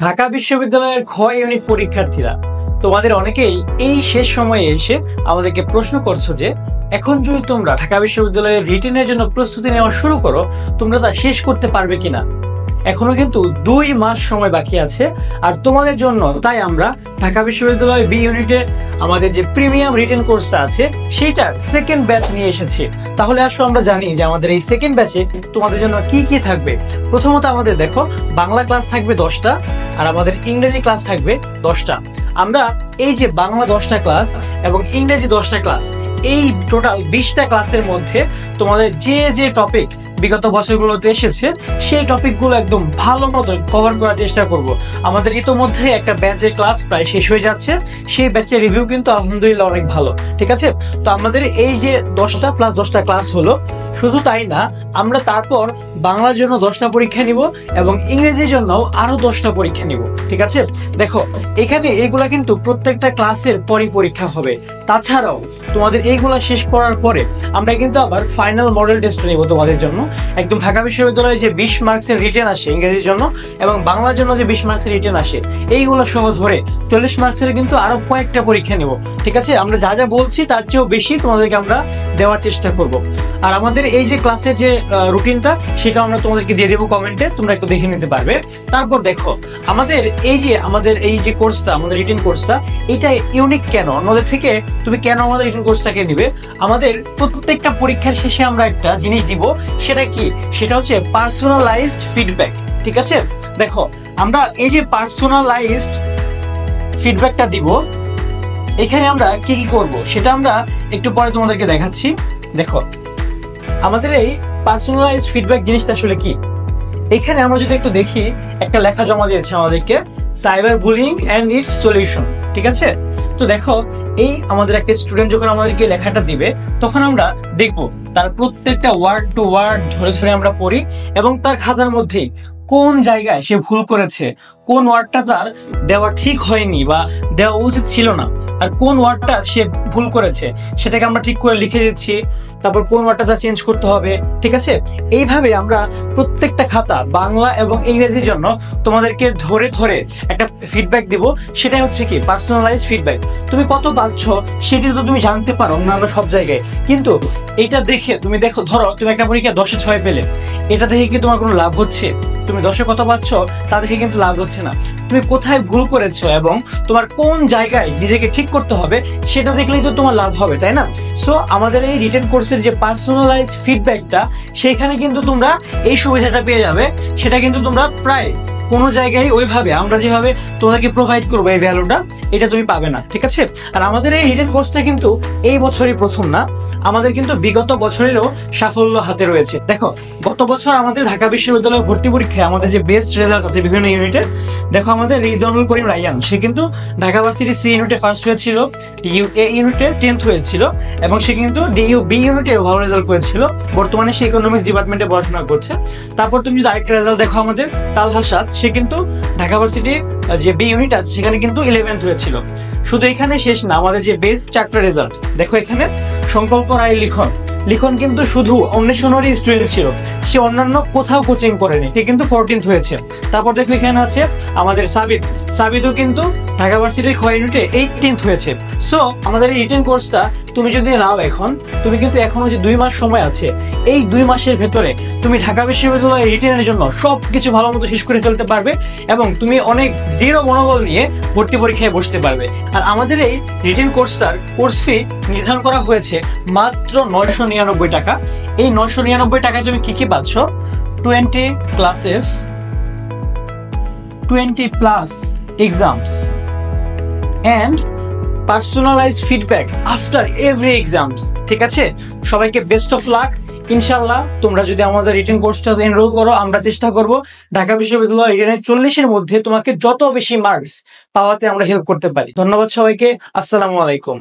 ঢাকা বিশ্ববিদ্যালয়ের খ ইউনিট পরীক্ষার্থীরা তোমাদের অনেকেই এই শেষ সময়ে এসে আমাদেরকে প্রশ্ন করছো যে এখন যদি তোমরা ঢাকা বিশ্ববিদ্যালয়ের রিটেনের জন্য প্রস্তুতি নেওয়া শুরু করো, তোমরা তা শেষ করতে পারবে কিনা। এখনো কিন্তু 2 মাস সময় বাকি আছে আর তোমাদের জন্য তাই আমরা ঢাকা বিশ্ববিদ্যালয় বি ইউনিটে আমাদের যে প্রিমিয়াম রিটেন কোর্সটা আছে সেইটার সেকেন্ড ব্যাচ নিয়ে এসেছি। তাহলে আসো আমরা জানি যে আমাদের এই সেকেন্ড ব্যাচে তোমাদের জন্য কি কি থাকবে। প্রথমত আমাদের দেখো, বাংলা ক্লাস থাকবে 10টা আর আমাদের ইংরেজি ক্লাস থাকবে 10টা। আমরা এই যে বাংলা 10টা ক্লাস এবং ইংরেজি 10টা ক্লাস, এই টোটাল 20টা ক্লাসের মধ্যে তোমাদের যে যে টপিক বিগত বছরগুলোতে এসেছে সেই টপিকগুলো একদম ভালো মতো কভার করার চেষ্টা করব। আমাদের ইতোমধ্যে একটা ব্যাচের ক্লাস প্রায় শেষ হয়ে যাচ্ছে, সেই ব্যাচের রিভিউ কিন্তু আলহামদুলিল্লাহ অনেক ভালো। ঠিক আছে, তো আমাদের এই যে 10টা প্লাস 10টা ক্লাস হলো, শুধু তাই না, আমরা তারপর বাংলার জন্য 10টা পরীক্ষা নিব এবং ইংরেজির জন্য আরো 10টা পরীক্ষা নিব। ঠিক আছে, দেখো এখানে এইগুলা কিন্তু প্রত্যেকটা ক্লাসের পরই পরীক্ষা হবে। তাছাড়াও তোমাদের এইগুলা শেষ করার পরে আমরা কিন্তু আবার ফাইনাল মডেল টেস্ট নিব তোমাদের জন্য। একদম ঢাকা বিশ্ববিদ্যালয়ে যে 20 মার্কসের রিটেন আসে ইংরেজির জন্য এবং বাংলার জন্য যে 20 মার্কসের রিটেন আসে, এইগুলো সহ ধরে 40 মার্কসের কিন্তু আরো কয়েকটা পরীক্ষা নিব। ঠিক আছে, আমরা যা যা বলছি তার চেয়েও বেশি তোমাদেরকে আমরা দেওয়ার চেষ্টা করব। আর আমাদের এই যে ক্লাসের যে রুটিনটা সেটা আমরা তোমাদেরকে দিয়ে দেবো কমেন্টে, তোমরা একটু দেখে নিতে পারবে। তারপর দেখো আমাদের এই যে কোর্সটা, আমাদের রিটেন কোর্সটা, এটা ইউনিক কেন অন্যদের থেকে, তুমি কেন আমাদের রিটেন কোর্সটাকে নিবে। আমাদের প্রত্যেকটা পরীক্ষার শেষে আমরা একটা জিনিস দিব, সেটা কি, সেটা হচ্ছে পার্সোনালাইজড ফিডব্যাক। ঠিক আছে, দেখো আমরা এই যে পার্সোনালাইজড ফিডব্যাকটা দিব, এখানে আমরা কি কি করব সেটা আমরা একটু পরে তোমাদেরকে দেখাচ্ছি। দেখো আমাদের এই পার্সোনালাইজড ফিডব্যাক জিনিসটা আসলে কি, এখানে আমরা যদি একটু দেখি, একটা লেখা জমা দিয়েছে আমাদেরকে, cyber bullying and its solution. ঠিক আছে, তো দেখো এই আমাদের একটা স্টুডেন্ট যখন আমাদেরকে লেখাটা দিবে, তখন আমরা দেখব তার প্রত্যেকটা ওয়ার্ড টু ওয়ার্ড ধরে ধরে আমরা পড়ি এবং তার খাতার মধ্যে কোন জায়গায় সে ভুল করেছে, কোন ওয়ার্ডটা তার দেওয়া ঠিক হয়নি বা দেওয়া উচিত ছিল না, আর কোন ওয়ার্ডটা সে ভুল করেছে সেটাকে আমরা ঠিক করে লিখে দিচ্ছি। তারপর কোন ওয়ার্ডটা তার চেঞ্জ করতে হবে। ঠিক আছে, এইভাবে আমরা প্রত্যেকটা খাতা বাংলা এবং ইংরেজির জন্য তোমাদেরকে ধরে ধরে একটা ফিডব্যাক দিব। সেটাই হচ্ছে কি পার্সোনালাইজ ফিডব্যাক। তুমি কত পাচ্ছ সেটি তো তুমি জানতে পারো অন্যান্য সব জায়গায়, কিন্তু এটা দেখে তুমি দেখো, ধরো তুমি একটা পরীক্ষা 10-এ 6 পেলে, এটা দেখে কি তোমার কোনো লাভ হচ্ছে? তুমি 10-এ কত পাচ্ছ তা দেখে কিন্তু লাভ হচ্ছে না। তুমি কোথায় ভুল করেছো এবং তোমার কোন জায়গায় নিজেকে ঠিক করতে হবে সেটা দেখলেই তো তোমার লাভ হবে, তাই না? সো আমাদের এই রিটেন কোর্সের যে পার্সোনালাইজ ফিডব্যাকটা, সেখানে কিন্তু তোমরা এই সুবিধাটা পেয়ে যাবে। সেটা কিন্তু তোমরা প্রায় কোনো জায়গায় ওইভাবে আমরা যেভাবে তোমাদেরকে প্রোভাইড করবো এই ভ্যালুটা, এটা তুমি পাবে না। ঠিক আছে, আর আমাদের এই রিটেন কোর্সটা কিন্তু এই বছরই প্রথম না, আমাদের কিন্তু বিগত বছরেরও সাফল্য হাতে রয়েছে। দেখো গত বছর আমাদের ঢাকা বিশ্ববিদ্যালয় ভর্তি পরীক্ষায় আমাদের যে বেস্ট রেজাল্ট আছে বিভিন্ন ইউনিটে, দেখো আমাদের রিদনুল করিম রাইয়ান, সে কিন্তু ঢাকা ভার্সিটি সি ইউনিটে ফার্স্ট হয়েছিল, ডিইউ এ ইউনিটে 10th হয়েছিল এবং সে কিন্তু ডিইউ বি ইউনিটে ভালো রেজাল্ট করেছিল। বর্তমানে সে ইকোনমিক্স ডিপার্টমেন্টে পড়াশোনা করছে। তারপর তুমি যদি আরেকটা রেজাল্ট দেখো, আমাদের তালহা সাদ, সে কিন্তু ঢাকা ভার্সিটির যে বি ইউনিট আছে সেখানে কিন্তু 11th হয়েছিল। শুধু এখানে শেষ না, আমাদের যে বেস্ট 4টা রেজাল্ট দেখো, এখানে সংকল্প রায় লিখন কিন্তু শুধু অন্বেষণেরই স্টুডেন্ট ছিল, সে অন্যান্য কোথাও কোচিং করেনি, সে কিন্তু 14th হয়েছে। তারপর দেখো এখানে আছে আমাদের সাবিদও কিন্তু ঢাকা ভার্সিটির খ ইউনিটে 18th হয়েছে। সো আমাদের এই রিটেন কোর্সটা তুমি যদি নাও, এখন তুমি কিন্তু এখনো যে 2 মাস সময় আছে, এই 2 মাসের ভেতরে তুমি ঢাকা বিশ্ববিদ্যালয়ের রিটেনের জন্য সবকিছু ভালো মতো শেষ করে ফেলতে পারবে এবং তুমি অনেক দৃঢ় মনোবল নিয়ে ভর্তি পরীক্ষায় বসতে পারবে। আর আমাদের এই রিটেন কোর্সটার কোর্স ফি নির্ধারণ করা হয়েছে মাত্র 999 টাকা। এই 999 টাকায় তুমি কি কি পাচ্ছ? 20 classes, 20+ exams and personalized feedback after every exams. ঠিক আছে, সবাইকে বেস্ট অফ লাক। ইনশাল্লাহ তোমরা যদি আমাদের রিটেন কোর্সটা এনরোল করো, আমরা চেষ্টা করব ঢাকা বিশ্ববিদ্যালয় রিটেনের 40-এর মধ্যে তোমাকে যত বেশি মার্কস পাওয়াতে আমরা হেল্প করতে পারি। ধন্যবাদ সবাইকে, আসসালামু আলাইকুম।